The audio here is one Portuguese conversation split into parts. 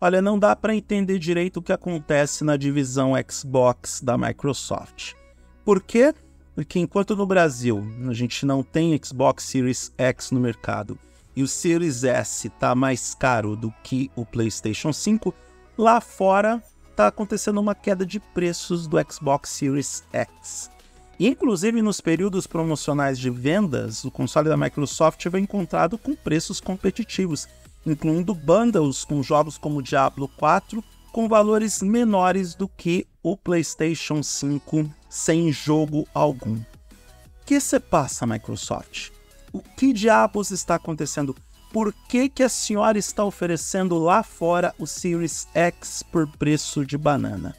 Olha, não dá para entender direito o que acontece na divisão Xbox da Microsoft. Por quê? Porque enquanto no Brasil a gente não tem Xbox Series X no mercado e o Series S está mais caro do que o PlayStation 5, lá fora está acontecendo uma queda de preços do Xbox Series X. E, inclusive, nos períodos promocionais de vendas, o console da Microsoft foi encontrado com preços competitivos, incluindo bundles com jogos como Diablo 4, com valores menores do que o PlayStation 5 sem jogo algum. O que se passa, Microsoft? O que diabos está acontecendo? Por que a senhora está oferecendo lá fora o Series X por preço de banana?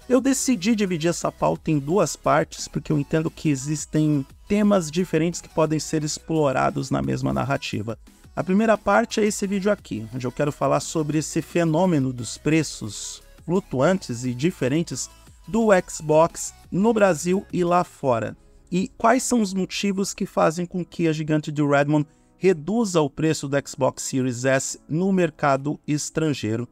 Eu decidi dividir essa pauta em duas partes, porque eu entendo que existem temas diferentes que podem ser explorados na mesma narrativa. A primeira parte é esse vídeo aqui, onde eu quero falar sobre esse fenômeno dos preços flutuantes e diferentes do Xbox no Brasil e lá fora. E quais são os motivos que fazem com que a gigante de Redmond reduza o preço do Xbox Series S no mercado estrangeiro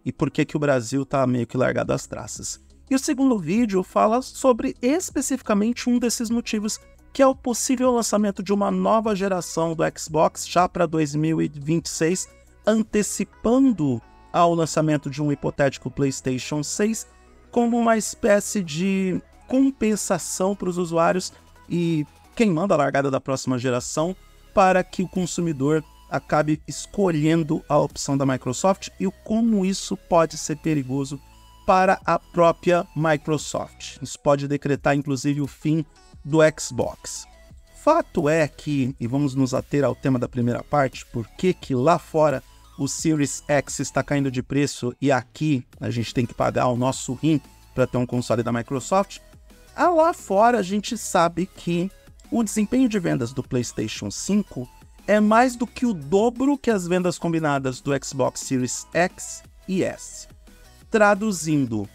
e por que o Brasil está meio que largado às traças. E o segundo vídeo fala sobre especificamente um desses motivos, que é o possível lançamento de uma nova geração do Xbox já para 2026, antecipando ao lançamento de um hipotético PlayStation 6, como uma espécie de compensação para os usuários e quem manda a largada da próxima geração, para que o consumidor acabe escolhendo a opção da Microsoft e como isso pode ser perigoso para a própria Microsoft. Isso pode decretar, inclusive, o fim do Xbox. Fato é que, e vamos nos ater ao tema da primeira parte, por que lá fora o Series X está caindo de preço e aqui a gente tem que pagar o nosso rim para ter um console da Microsoft, lá fora a gente sabe que o desempenho de vendas do PlayStation 5 é mais do que o dobro que as vendas combinadas do Xbox Series X e S. Traduzindo,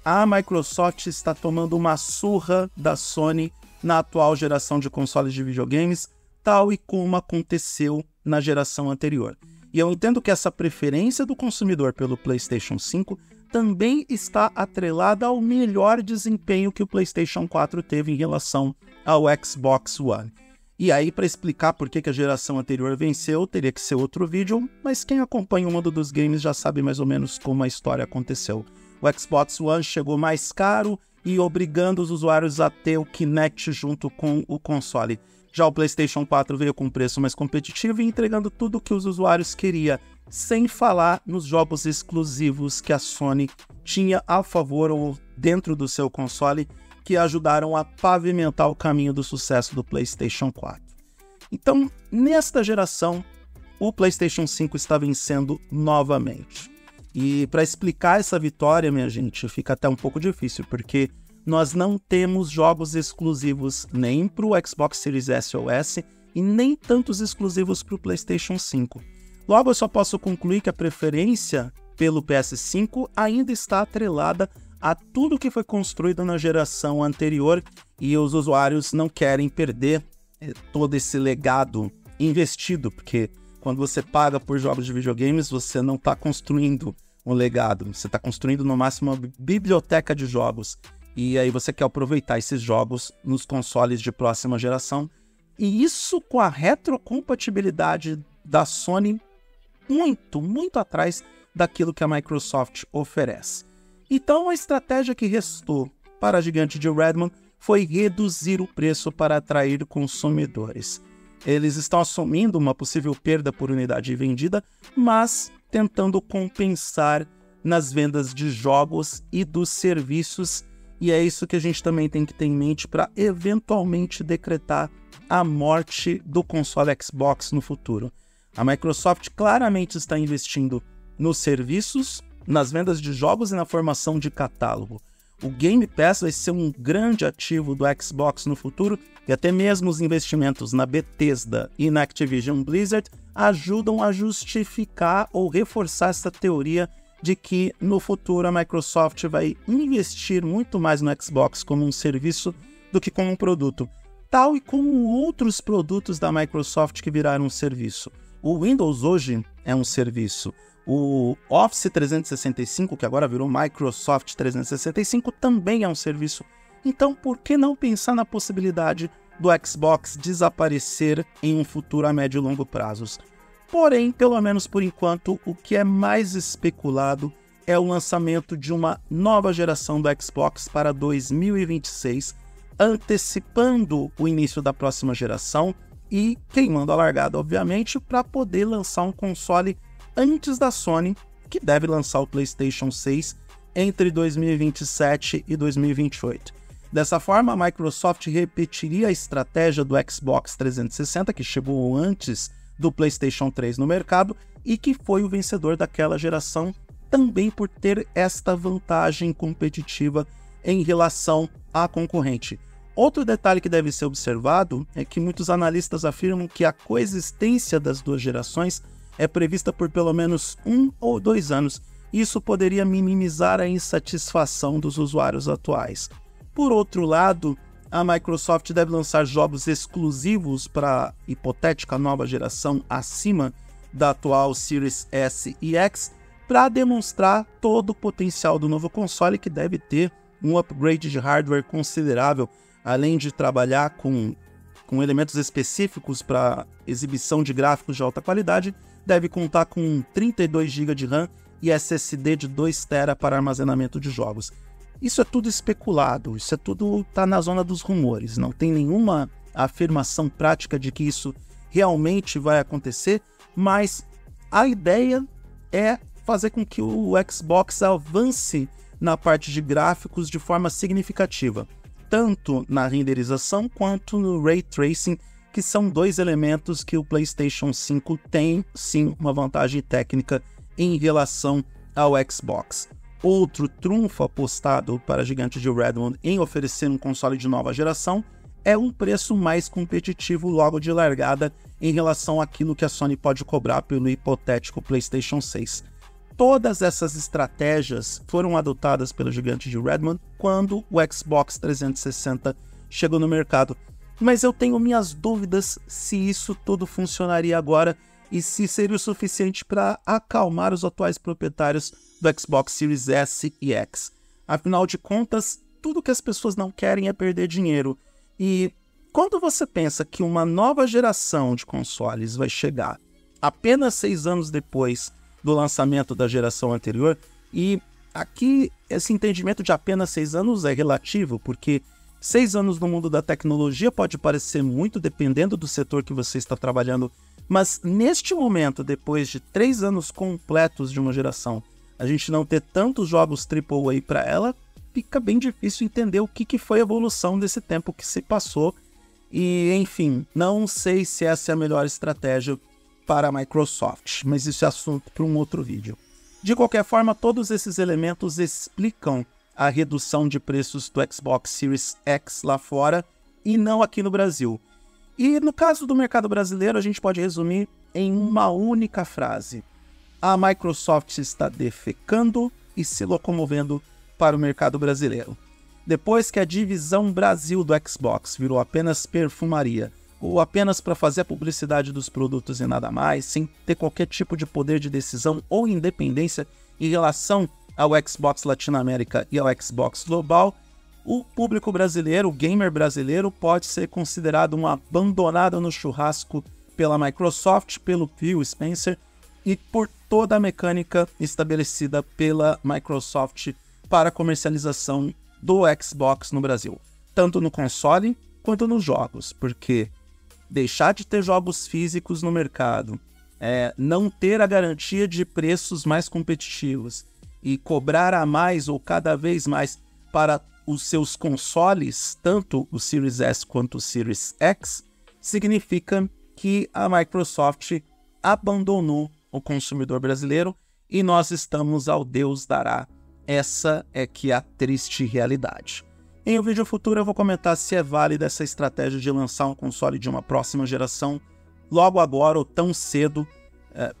a Microsoft está tomando uma surra da Sony na atual geração de consoles de videogames, tal e como aconteceu na geração anterior. E eu entendo que essa preferência do consumidor pelo PlayStation 5 também está atrelada ao melhor desempenho que o PlayStation 4 teve em relação ao Xbox One. E aí, para explicar por que a geração anterior venceu, teria que ser outro vídeo, mas quem acompanha o mundo dos games já sabe mais ou menos como a história aconteceu. O Xbox One chegou mais caro e obrigando os usuários a ter o Kinect junto com o console. Já o PlayStation 4 veio com um preço mais competitivo e entregando tudo o que os usuários queriam, sem falar nos jogos exclusivos que a Sony tinha a favor ou dentro do seu console, que ajudaram a pavimentar o caminho do sucesso do PlayStation 4. Então, nesta geração, o PlayStation 5 está vencendo novamente. E para explicar essa vitória, minha gente, fica até um pouco difícil, porque nós não temos jogos exclusivos nem para o Xbox Series S ou S e nem tantos exclusivos para o PlayStation 5. Logo, eu só posso concluir que a preferência pelo PS5 ainda está atrelada a tudo que foi construído na geração anterior e os usuários não querem perder todo esse legado investido, porque quando você paga por jogos de videogames, você não está construindo um legado, você está construindo no máximo uma biblioteca de jogos, e aí você quer aproveitar esses jogos nos consoles de próxima geração, e isso com a retrocompatibilidade da Sony muito atrás daquilo que a Microsoft oferece. Então a estratégia que restou para a gigante de Redmond foi reduzir o preço para atrair consumidores. Eles estão assumindo uma possível perda por unidade vendida, mas tentando compensar nas vendas de jogos e dos serviços, e é isso que a gente também tem que ter em mente para eventualmente decretar a morte do console Xbox no futuro. A Microsoft claramente está investindo nos serviços, nas vendas de jogos e na formação de catálogo. O Game Pass vai ser um grande ativo do Xbox no futuro e até mesmo os investimentos na Bethesda e na Activision Blizzard ajudam a justificar ou reforçar essa teoria de que no futuro a Microsoft vai investir muito mais no Xbox como um serviço do que como um produto, tal e como outros produtos da Microsoft que viraram um serviço. O Windows hoje é um serviço. O Office 365, que agora virou Microsoft 365, também é um serviço. Então, por que não pensar na possibilidade do Xbox desaparecer em um futuro a médio e longo prazos? Porém, pelo menos por enquanto, o que é mais especulado é o lançamento de uma nova geração do Xbox para 2026, antecipando o início da próxima geração e queimando a largada, obviamente, para poder lançar um console antes da Sony, que deve lançar o PlayStation 6 entre 2027 e 2028. Dessa forma, a Microsoft repetiria a estratégia do Xbox 360, que chegou antes do PlayStation 3 no mercado e que foi o vencedor daquela geração, também por ter esta vantagem competitiva em relação à concorrente. Outro detalhe que deve ser observado é que muitos analistas afirmam que a coexistência das duas gerações é prevista por pelo menos 1 ou 2 anos, e isso poderia minimizar a insatisfação dos usuários atuais. Por outro lado, a Microsoft deve lançar jogos exclusivos para a hipotética nova geração acima da atual Series S e X para demonstrar todo o potencial do novo console, que deve ter um upgrade de hardware considerável, além de trabalhar com elementos específicos para exibição de gráficos de alta qualidade. Deve contar com 32 GB de RAM e SSD de 2 TB para armazenamento de jogos. Isso é tudo especulado, isso é tudo tá na zona dos rumores, não tem nenhuma afirmação prática de que isso realmente vai acontecer, mas a ideia é fazer com que o Xbox avance na parte de gráficos de forma significativa, tanto na renderização quanto no Ray Tracing, que são dois elementos que o PlayStation 5 tem, sim, uma vantagem técnica em relação ao Xbox. Outro trunfo apostado para a gigante de Redmond em oferecer um console de nova geração é um preço mais competitivo logo de largada em relação àquilo que a Sony pode cobrar pelo hipotético PlayStation 6. Todas essas estratégias foram adotadas pela gigante de Redmond quando o Xbox 360 chegou no mercado, mas eu tenho minhas dúvidas se isso tudo funcionaria agora e se seria o suficiente para acalmar os atuais proprietários do Xbox Series S e X. Afinal de contas, tudo que as pessoas não querem é perder dinheiro. E quando você pensa que uma nova geração de consoles vai chegar apenas 6 anos depois do lançamento da geração anterior, e aqui esse entendimento de apenas 6 anos é relativo, porque 6 anos no mundo da tecnologia pode parecer muito dependendo do setor que você está trabalhando, mas neste momento, depois de 3 anos completos de uma geração, a gente não ter tantos jogos AAA para ela, fica bem difícil entender o que foi a evolução desse tempo que se passou. E, enfim, não sei se essa é a melhor estratégia para a Microsoft, mas isso é assunto para um outro vídeo. De qualquer forma, todos esses elementos explicam a redução de preços do Xbox Series X lá fora e não aqui no Brasil. E no caso do mercado brasileiro, a gente pode resumir em uma única frase: a Microsoft está defecando e se locomovendo para o mercado brasileiro. Depois que a divisão Brasil do Xbox virou apenas perfumaria, ou apenas para fazer a publicidade dos produtos e nada mais, sem ter qualquer tipo de poder de decisão ou independência em relação ao Xbox Latinoamérica e ao Xbox Global, o público brasileiro, o gamer brasileiro, pode ser considerado um abandonado no churrasco pela Microsoft, pelo Phil Spencer e por toda a mecânica estabelecida pela Microsoft para a comercialização do Xbox no Brasil, tanto no console quanto nos jogos, porque deixar de ter jogos físicos no mercado, não ter a garantia de preços mais competitivos e cobrar a mais ou cada vez mais para os seus consoles, tanto o Series S quanto o Series X, significa que a Microsoft abandonou o consumidor brasileiro e nós estamos ao Deus dará. Essa é que é a triste realidade. Em um vídeo futuro eu vou comentar se é válida essa estratégia de lançar um console de uma próxima geração logo agora ou tão cedo.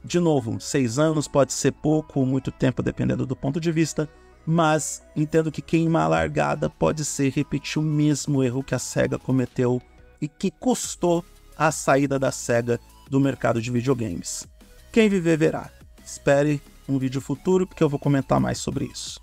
De novo, 6 anos pode ser pouco ou muito tempo, dependendo do ponto de vista, mas entendo que queimar a largada pode ser repetir o mesmo erro que a SEGA cometeu e que custou a saída da SEGA do mercado de videogames. Quem viver verá. Espere um vídeo futuro, porque eu vou comentar mais sobre isso.